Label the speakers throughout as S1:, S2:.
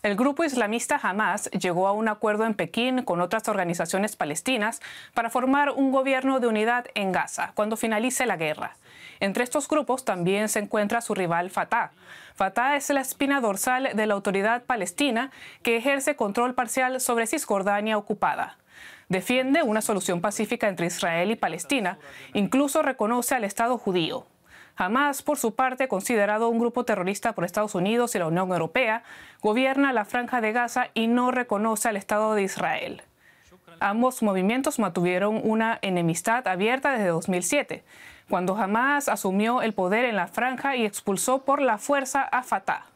S1: El grupo islamista Hamás llegó a un acuerdo en Pekín con otras organizaciones palestinas para formar un gobierno de unidad en Gaza cuando finalice la guerra. Entre estos grupos también se encuentra su rival Fatah. Fatah es la espina dorsal de la autoridad palestina que ejerce control parcial sobre Cisjordania ocupada. Defiende una solución pacífica entre Israel y Palestina, incluso reconoce al Estado judío. Hamás, por su parte, considerado un grupo terrorista por Estados Unidos y la Unión Europea, gobierna la Franja de Gaza y no reconoce al Estado de Israel. Ambos movimientos mantuvieron una enemistad abierta desde 2007, cuando Hamás asumió el poder en la franja y expulsó por la fuerza a Fatah.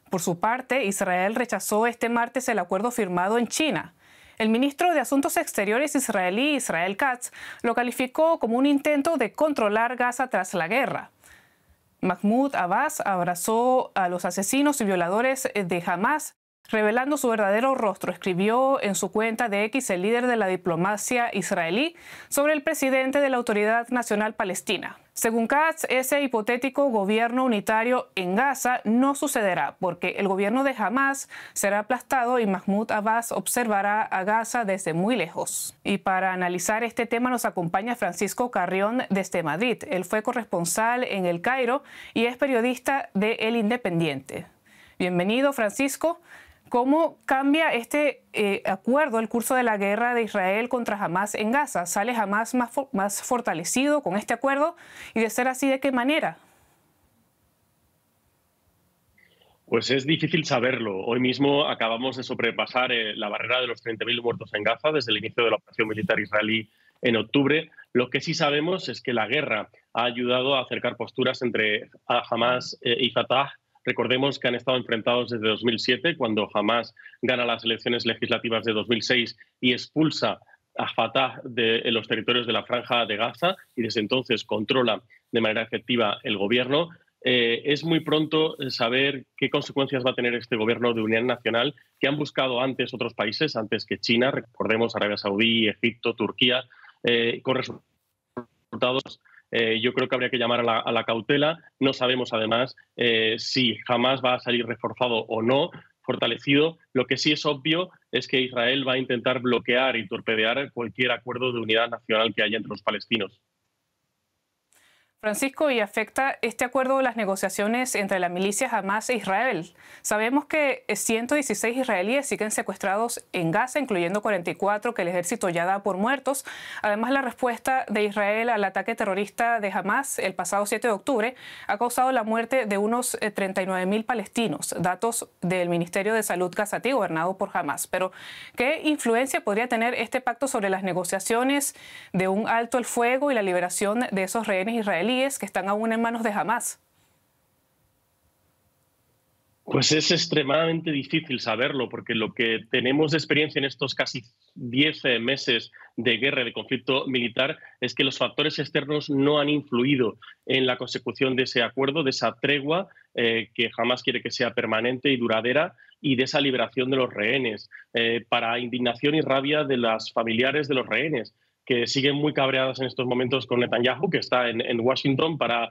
S1: Por su parte, Israel rechazó este martes el acuerdo firmado en China. El ministro de Asuntos Exteriores israelí, Israel Katz, lo calificó como un intento de controlar Gaza tras la guerra. Mahmoud Abbas abrazó a los asesinos y violadores de Hamás, revelando su verdadero rostro, escribió en su cuenta de X el líder de la diplomacia israelí sobre el presidente de la Autoridad Nacional Palestina. Según Katz, ese hipotético gobierno unitario en Gaza no sucederá porque el gobierno de Hamás será aplastado y Mahmoud Abbas observará a Gaza desde muy lejos. Y para analizar este tema nos acompaña Francisco Carrión desde Madrid. Él fue corresponsal en El Cairo y es periodista de El Independiente. Bienvenido, Francisco. ¿Cómo cambia este acuerdo el curso de la guerra de Israel contra Hamás en Gaza? ¿Sale Hamás más fortalecido con este acuerdo? Y de ser así, ¿de qué manera?
S2: Pues es difícil saberlo. Hoy mismo acabamos de sobrepasar la barrera de los 30.000 muertos en Gaza desde el inicio de la operación militar israelí en octubre. Lo que sí sabemos es que la guerra ha ayudado a acercar posturas entre Hamás y Fatah. Recordemos que han estado enfrentados desde 2007, cuando Hamás gana las elecciones legislativas de 2006 y expulsa a Fatah de los territorios de la Franja de Gaza y desde entonces controla de manera efectiva el gobierno. Es muy pronto saber qué consecuencias va a tener este gobierno de unidad nacional que han buscado antes otros países, antes que China, recordemos Arabia Saudí, Egipto, Turquía, con resultados. Yo creo que habría que llamar a la cautela. No sabemos, además, si Hamás va a salir reforzado o no, fortalecido. Lo que sí es obvio es que Israel va a intentar bloquear y torpedear cualquier acuerdo de unidad nacional que haya entre los palestinos.
S1: Francisco, ¿y afecta este acuerdo las negociaciones entre la milicia Hamás e Israel? Sabemos que 116 israelíes siguen secuestrados en Gaza, incluyendo 44 que el ejército ya da por muertos. Además, la respuesta de Israel al ataque terrorista de Hamás el pasado 7 de octubre ha causado la muerte de unos 39.000 palestinos, datos del Ministerio de Salud gazatí, gobernado por Hamás. Pero, ¿qué influencia podría tener este pacto sobre las negociaciones de un alto el fuego y la liberación de esos rehenes israelíes que están aún en manos de Hamás?
S2: Pues es extremadamente difícil saberlo, porque lo que tenemos de experiencia en estos casi 10 meses de guerra, de conflicto militar, es que los factores externos no han influido en la consecución de ese acuerdo, de esa tregua que Hamás quiere que sea permanente y duradera, y de esa liberación de los rehenes, para indignación y rabia de las familiares de los rehenes, que siguen muy cabreadas en estos momentos con Netanyahu, que está en Washington para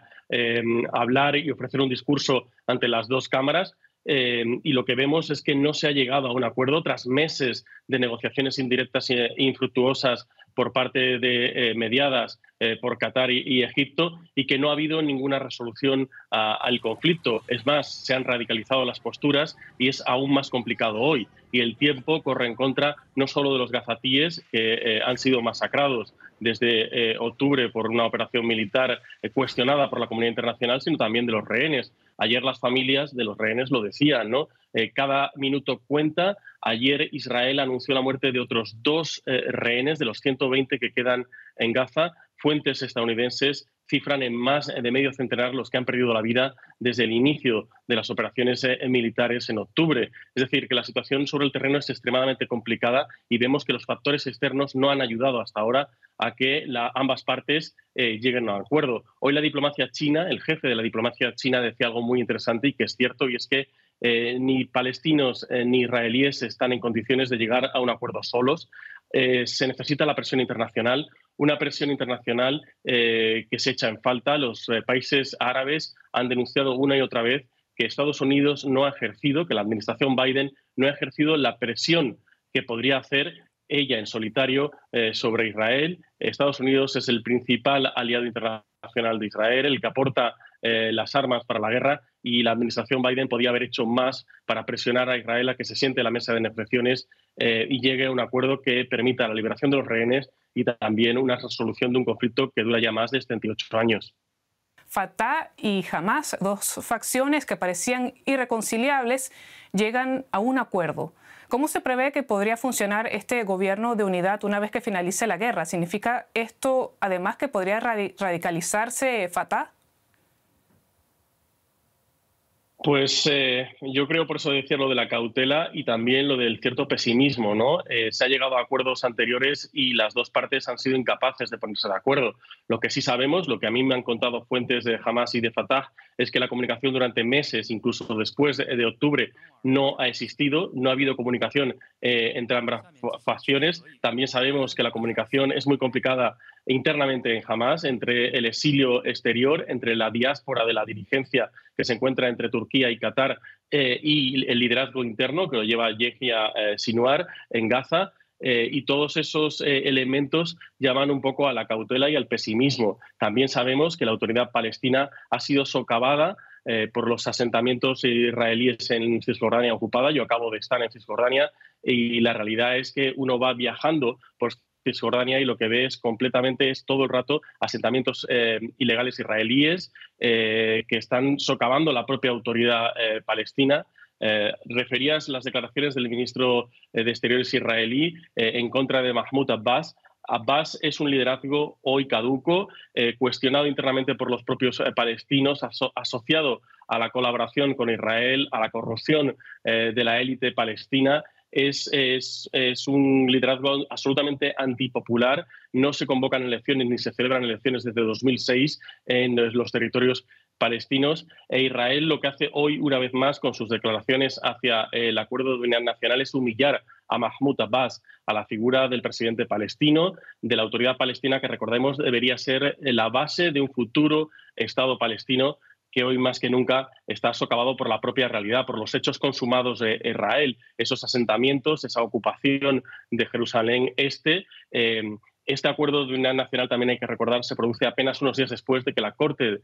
S2: hablar y ofrecer un discurso ante las dos cámaras. Y lo que vemos es que no se ha llegado a un acuerdo tras meses de negociaciones indirectas e infructuosas por parte de mediadas por Qatar y Egipto, y que no ha habido ninguna resolución al conflicto. Es más, se han radicalizado las posturas y es aún más complicado hoy. Y el tiempo corre en contra no solo de los gazatíes, que han sido masacrados desde octubre por una operación militar cuestionada por la comunidad internacional, sino también de los rehenes. Ayer las familias de los rehenes lo decían, ¿no? Cada minuto cuenta. Ayer Israel anunció la muerte de otros 2 rehenes de los 120 que quedan en Gaza. Fuentes estadounidenses cifran en más de medio centenar los que han perdido la vida desde el inicio de las operaciones militares en octubre. Es decir, que la situación sobre el terreno es extremadamente complicada y vemos que los factores externos no han ayudado hasta ahora a que ambas partes lleguen a un acuerdo. Hoy la diplomacia china, el jefe de la diplomacia china decía algo muy interesante y que es cierto, y es que ni palestinos ni israelíes están en condiciones de llegar a un acuerdo solos. Se necesita la presión internacional. una presión internacional que se echa en falta. Los países árabes han denunciado una y otra vez que Estados Unidos no ha ejercido, que la administración Biden no ha ejercido la presión que podría hacer ella en solitario sobre Israel. Estados Unidos es el principal aliado internacional de Israel, el que aporta las armas para la guerra, y la administración Biden podía haber hecho más para presionar a Israel a que se siente a la mesa de negociaciones y llegue a un acuerdo que permita la liberación de los rehenes y también una resolución de un conflicto que dura ya más de 78 años.
S1: Fatah y Hamás, dos facciones que parecían irreconciliables, llegan a un acuerdo. ¿Cómo se prevé que podría funcionar este gobierno de unidad una vez que finalice la guerra? ¿Significa esto además que podría radicalizarse Fatah?
S2: Pues yo creo, por eso decir lo de la cautela y también lo del cierto pesimismo, ¿no? Se ha llegado a acuerdos anteriores y las dos partes han sido incapaces de ponerse de acuerdo. Lo que sí sabemos, lo que a mí me han contado fuentes de Hamás y de Fatah, es que la comunicación durante meses, incluso después de octubre, no ha existido, no ha habido comunicación entre ambas facciones. También sabemos que la comunicación es muy complicada internamente en Hamás, entre el exilio exterior, entre la diáspora de la dirigencia que se encuentra entre Turquía y Qatar y el liderazgo interno que lo lleva Yahya Sinwar en Gaza. Y todos esos elementos llaman un poco a la cautela y al pesimismo. También sabemos que la autoridad palestina ha sido socavada por los asentamientos israelíes en Cisjordania ocupada. Yo acabo de estar en Cisjordania y la realidad es que uno va viajando por Cisjordania y lo que ve es todo el rato asentamientos ilegales israelíes que están socavando la propia autoridad palestina. Referías las declaraciones del ministro de Exteriores israelí en contra de Mahmoud Abbas. Abbas es un liderazgo hoy caduco, cuestionado internamente por los propios palestinos, asociado a la colaboración con Israel, a la corrupción de la élite palestina. Es un liderazgo absolutamente antipopular. No se convocan elecciones ni se celebran elecciones desde 2006 en los territorios palestinos. E Israel lo que hace hoy, una vez más, con sus declaraciones hacia el acuerdo de unidad nacional, es humillar a Mahmoud Abbas, a la figura del presidente palestino, de la autoridad palestina, que recordemos debería ser la base de un futuro Estado palestino, que hoy más que nunca está socavado por la propia realidad, por los hechos consumados de Israel, esos asentamientos, esa ocupación de Jerusalén Este. Este acuerdo de unidad nacional, también hay que recordar, se produce apenas unos días después de que la Corte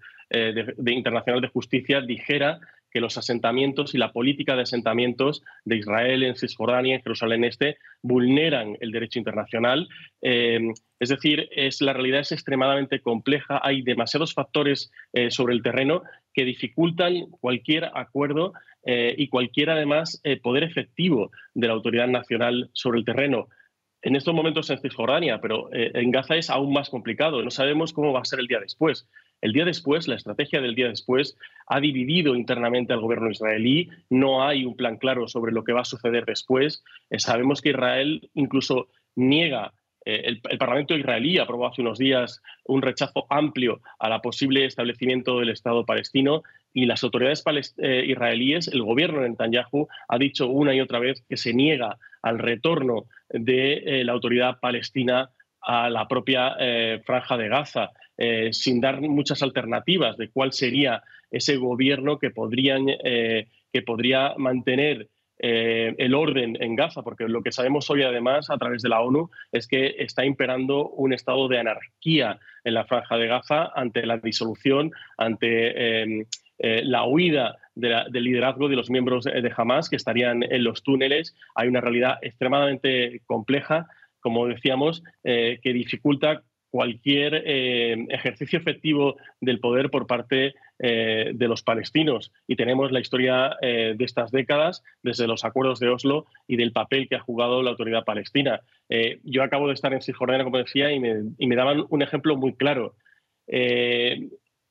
S2: Internacional de Justicia dijera que los asentamientos y la política de asentamientos de Israel en Cisjordania, en Jerusalén Este, vulneran el derecho internacional. Es decir, la realidad es extremadamente compleja. Hay demasiados factores sobre el terreno que dificultan cualquier acuerdo y cualquier, además, poder efectivo de la autoridad nacional sobre el terreno. En estos momentos en Cisjordania, pero en Gaza es aún más complicado. No sabemos cómo va a ser el día después. El día después, la estrategia del día después, ha dividido internamente al gobierno israelí. No hay un plan claro sobre lo que va a suceder después. Sabemos que Israel incluso niega. El Parlamento israelí aprobó hace unos días un rechazo amplio a la posible establecimiento del Estado palestino, y las autoridades israelíes, el gobierno de Netanyahu, ha dicho una y otra vez que se niega al retorno de la autoridad palestina a la propia franja de Gaza, sin dar muchas alternativas de cuál sería ese gobierno que podría mantener el orden en Gaza, porque lo que sabemos hoy, además, a través de la ONU, es que está imperando un estado de anarquía en la franja de Gaza ante la disolución, ante la huida del liderazgo de los miembros de Hamás, que estarían en los túneles. Hay una realidad extremadamente compleja, como decíamos, que dificulta cualquier ejercicio efectivo del poder por parte de los palestinos. Y tenemos la historia de estas décadas, desde los acuerdos de Oslo y del papel que ha jugado la autoridad palestina. Yo acabo de estar en Cisjordania, como decía, y me daban un ejemplo muy claro.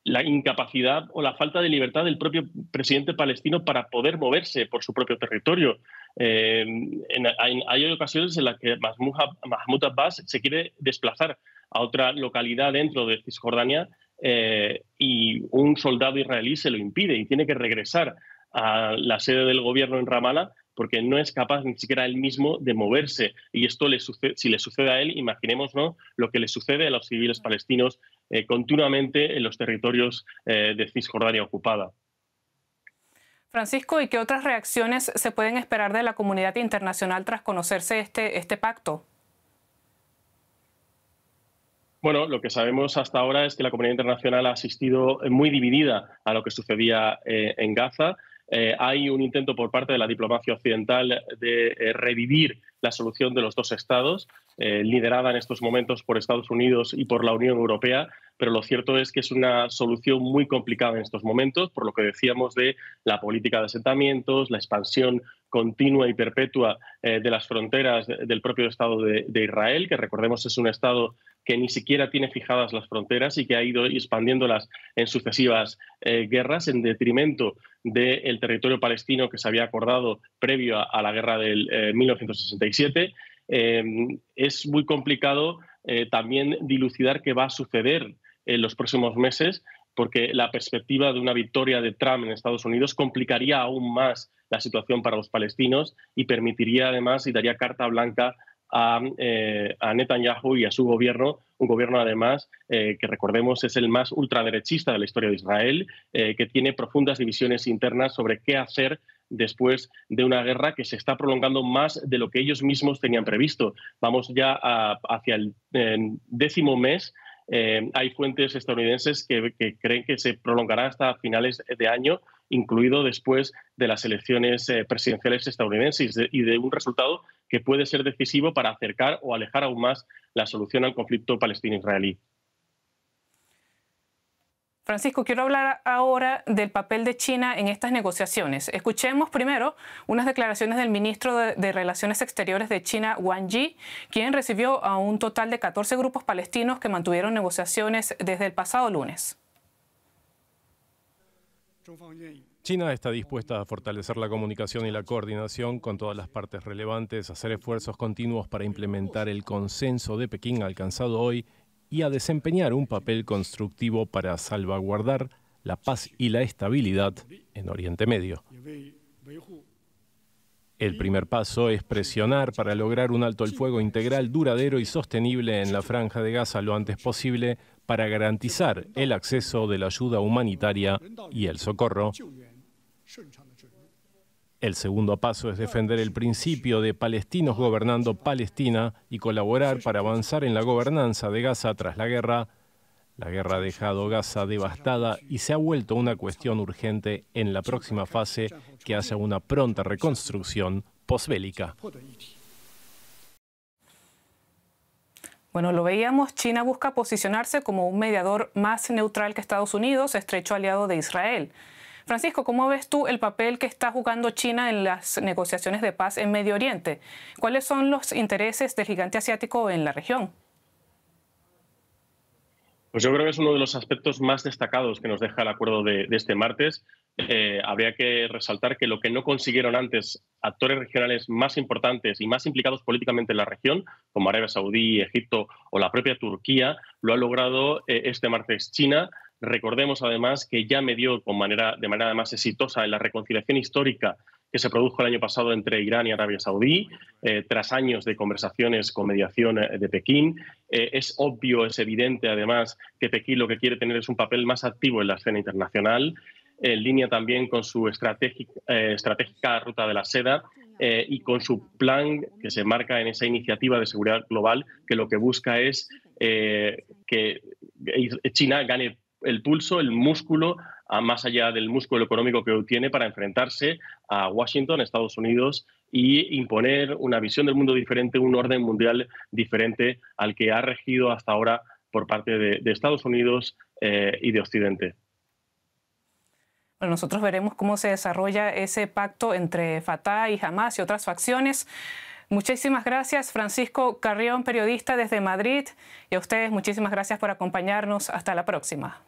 S2: La incapacidad o la falta de libertad del propio presidente palestino para poder moverse por su propio territorio. Hay ocasiones en las que Mahmoud Abbas se quiere desplazar a otra localidad dentro de Cisjordania y un soldado israelí se lo impide y tiene que regresar a la sede del gobierno en Ramallah porque no es capaz ni siquiera él mismo de moverse. Y esto si le sucede a él, imaginemos, ¿no?, lo que le sucede a los civiles palestinos continuamente en los territorios de Cisjordania ocupada.
S1: Francisco, ¿y qué otras reacciones se pueden esperar de la comunidad internacional tras conocerse este pacto?
S2: Bueno, lo que sabemos hasta ahora es que la comunidad internacional ha asistido muy dividida a lo que sucedía en Gaza. Hay un intento por parte de la diplomacia occidental de revivir la solución de los dos estados, liderada en estos momentos por Estados Unidos y por la Unión Europea, pero lo cierto es que es una solución muy complicada en estos momentos, por lo que decíamos de la política de asentamientos, la expansión continua y perpetua de las fronteras del propio Estado de Israel, que recordemos es un Estado que ni siquiera tiene fijadas las fronteras y que ha ido expandiéndolas en sucesivas guerras en detrimento del territorio palestino que se había acordado previo a la guerra del 1967. Es muy complicado también dilucidar qué va a suceder en los próximos meses, porque la perspectiva de una victoria de Trump en Estados Unidos complicaría aún más la situación para los palestinos y permitiría además y daría carta blanca a Netanyahu y a su gobierno, un gobierno además que recordemos es el más ultraderechista de la historia de Israel, que tiene profundas divisiones internas sobre qué hacer después de una guerra que se está prolongando más de lo que ellos mismos tenían previsto. Vamos ya hacia el 10º mes. Hay fuentes estadounidenses que creen que se prolongará hasta finales de año, incluido después de las elecciones presidenciales estadounidenses y de un resultado que puede ser decisivo para acercar o alejar aún más la solución al conflicto palestino-israelí.
S1: Francisco, quiero hablar ahora del papel de China en estas negociaciones. Escuchemos primero unas declaraciones del ministro de Relaciones Exteriores de China, Wang Yi, quien recibió a un total de 14 grupos palestinos que mantuvieron negociaciones desde el pasado lunes.
S3: China está dispuesta a fortalecer la comunicación y la coordinación con todas las partes relevantes, hacer esfuerzos continuos para implementar el consenso de Pekín alcanzado hoy y a desempeñar un papel constructivo para salvaguardar la paz y la estabilidad en Oriente Medio. El primer paso es presionar para lograr un alto el fuego integral, duradero y sostenible en la Franja de Gaza lo antes posible para garantizar el acceso de la ayuda humanitaria y el socorro. El segundo paso es defender el principio de palestinos gobernando Palestina y colaborar para avanzar en la gobernanza de Gaza tras la guerra. La guerra ha dejado Gaza devastada y se ha vuelto una cuestión urgente en la próxima fase que haya una pronta reconstrucción posbélica.
S1: Bueno, lo veíamos, China busca posicionarse como un mediador más neutral que Estados Unidos, estrecho aliado de Israel. Francisco, ¿cómo ves tú el papel que está jugando China en las negociaciones de paz en Medio Oriente? ¿Cuáles son los intereses del gigante asiático en la región?
S2: Pues yo creo que es uno de los aspectos más destacados que nos deja el acuerdo de este martes. Habría que resaltar que lo que no consiguieron antes actores regionales más importantes y más implicados políticamente en la región, como Arabia Saudí, Egipto o la propia Turquía, lo ha logrado este martes China. Recordemos además que ya medió de manera más exitosa en la reconciliación histórica que se produjo el año pasado entre Irán y Arabia Saudí, tras años de conversaciones con mediación de Pekín. Es obvio, es evidente además que Pekín lo que quiere tener es un papel más activo en la escena internacional, en línea también con su estratégica ruta de la seda y con su plan que se marca en esa iniciativa de seguridad global que lo que busca es que China gane el pulso, el músculo, más allá del músculo económico que tiene para enfrentarse a Washington, Estados Unidos, y imponer una visión del mundo diferente, un orden mundial diferente al que ha regido hasta ahora por parte de Estados Unidos y de Occidente.
S1: Bueno, nosotros veremos cómo se desarrolla ese pacto entre Fatah y Hamas y otras facciones. Muchísimas gracias, Francisco Carrión, periodista desde Madrid. Y a ustedes, muchísimas gracias por acompañarnos. Hasta la próxima.